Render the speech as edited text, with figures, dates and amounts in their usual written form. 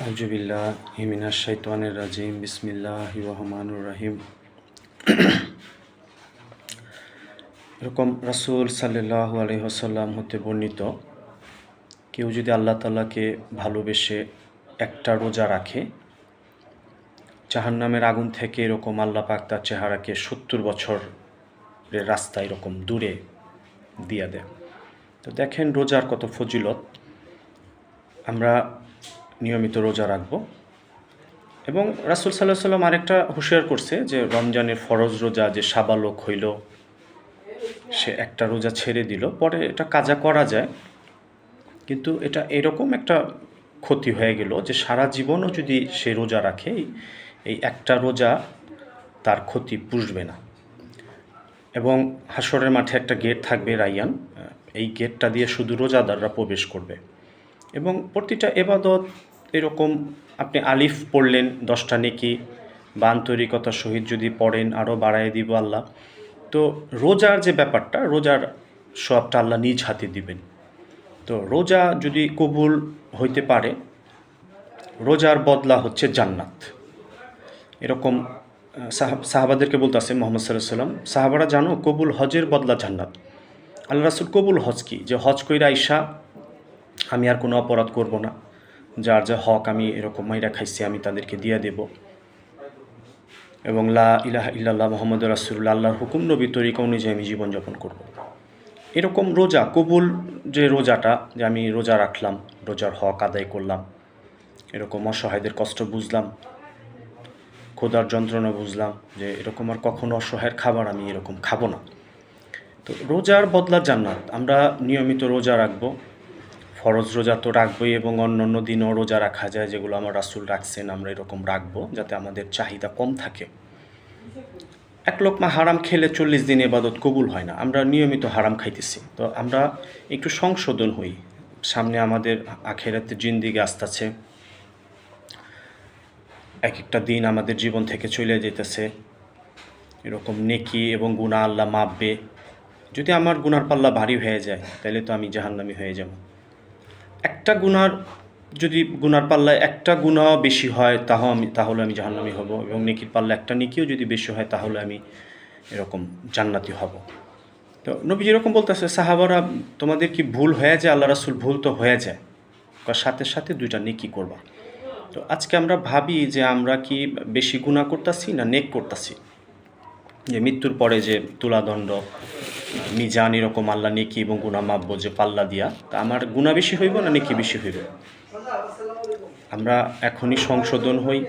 আউযুবিল্লাহি মিনাশ শাইতানির রাজিম বিসমিল্লাহির রহমানির রহিম। এরকম রাসূল সাল্লাল্লাহু আলাইহি ওয়াসাল্লাম হতে বর্ণিত, কেউ যদি আল্লাহ তাআলাকে ভালোবেসে একটা রোজা রাখে, জাহান্নামের আগুন থেকে এরকম আল্লাহ পাক তার চেহারাকে ৭০ বছরের রাস্তা এরকম দূরে দিয়ে দেয়। তো দেখেন রোজার কত ফজিলত। আমরা নিয়মিত রোজা রাখব। এবং রাসূল সাল্লাল্লাহু আলাইহি ওয়াসাল্লাম আরেকটা হুঁশিয়ার করছে যে রমজানের ফরজ রোজা যে সাবালক হইল, সে একটা রোজা ছেড়ে দিল, পরে এটা কাজা করা যায়, কিন্তু এটা এরকম একটা ক্ষতি হয়ে গেল যে সারা জীবনও যদি সে রোজা রাখে, এই একটা রোজা তার ক্ষতি পুষবে না। এবং হাশরের মাঠে একটা গেট থাকবে, রাইয়ান, এই গেটটা দিয়ে শুধু রোজাদাররা প্রবেশ করবে। এবং প্রতিটা এবাদত এরকম আপনি আলিফ পড়লেন 10টা নেকি, বা আন্তরিকতার সহিত যদি পড়েন আরও বাড়ায় দিব আল্লাহ। তো রোজার যে ব্যাপারটা, রোজার সবটা আল্লাহ নিজ হাতে দিবেন। তো রোজা যদি কবুল হইতে পারে, রোজার বদলা হচ্ছে জান্নাত। এরকম সাহাবাদেরকে বলতেছে মুহাম্মদ সাল্লাল্লাহু আলাইহি ওয়াসাল্লাম, সাহাবারা জানো কবুল হজের বদলা জান্নাত। আল্লাহ রাসূল, কবুল হজ কি? যে হজ কইরা আইসা আমি আর কোনো অপরাধ করব না, যার যা হক আমি এরকম মাইরা খাইছি আমি তাদেরকে দিয়ে দেব, এবং লা ইলাহা ইল্লাল্লাহ মুহাম্মাদুর রাসূলুল্লাহ, আল্লাহর হুকুম নবী তরিকা অনুযায়ী আমি জীবনযাপন করব। এরকম রোজা কবুল, যে রোজাটা, যে আমি রোজা রাখলাম, রোজার হক আদায় করলাম, এরকম অসহায়দের কষ্ট বুঝলাম, ক্ষুধার যন্ত্রণা বুঝলাম, যে এরকম আর কখনো অসহায়ের খাবার আমি এরকম খাবো না। তো রোজার বদলা জান্নাত। আমরা নিয়মিত রোজা রাখবো, ফরজ রোজা তো রাখবোই, এবং অন্য দিনও রোজা রাখা যায়, যেগুলো আমার রাসূল রাখছেন, আমরা এরকম রাখবো যাতে আমাদের চাহিদা কম থাকে। এক লোকমা হারাম খেলে 40 দিন ইবাদত কবুল হয় না, আমরা নিয়মিত হারাম খাইতেছি। তো আমরা একটু সংশোধন হই, সামনে আমাদের আখিরাতের জিন্দেগি আসতেছে, এক একটা দিন আমাদের জীবন থেকে চলে যেতেছে, এরকম নেকি এবং গুনাহ আল্লাহ মাপবে। যদি আমার গুনার পাল্লা ভারী হয়ে যায়, তাহলে তো আমি জাহান্নামী হয়ে যাব। একটা গুনার, যদি গুনার পাল্লায় একটা গুনাহ বেশি হয় তাহলে আমি জাহান্নামী হব, এবং নেকির পাল্লা একটা নেকিও যদি বেশি হয় তাহলে আমি এরকম জান্নাতি হব। তো নবী যেরকম বলতেছে, সাহাবারা, তোমাদের কি ভুল হয়ে যায়? আল্লাহ রাসূল, ভুল তো হয়ে যায়, সাথে সাথে 2টা নেকি করবা। তো আজকে আমরা ভাবি যে আমরা কি বেশি গুনাহ করতেছি না নেক করতেছি, যে মৃত্যুর পরে যে তুলাদণ্ড মিজান, এরকম আল্লাহ নেকি এবং গুনাহ মাপবো যে পাল্লা দিয়া, তা আমার গুনাহ বেশি হইব না নেকি বেশি হইব? আমরা এখনই সংশোধন হই,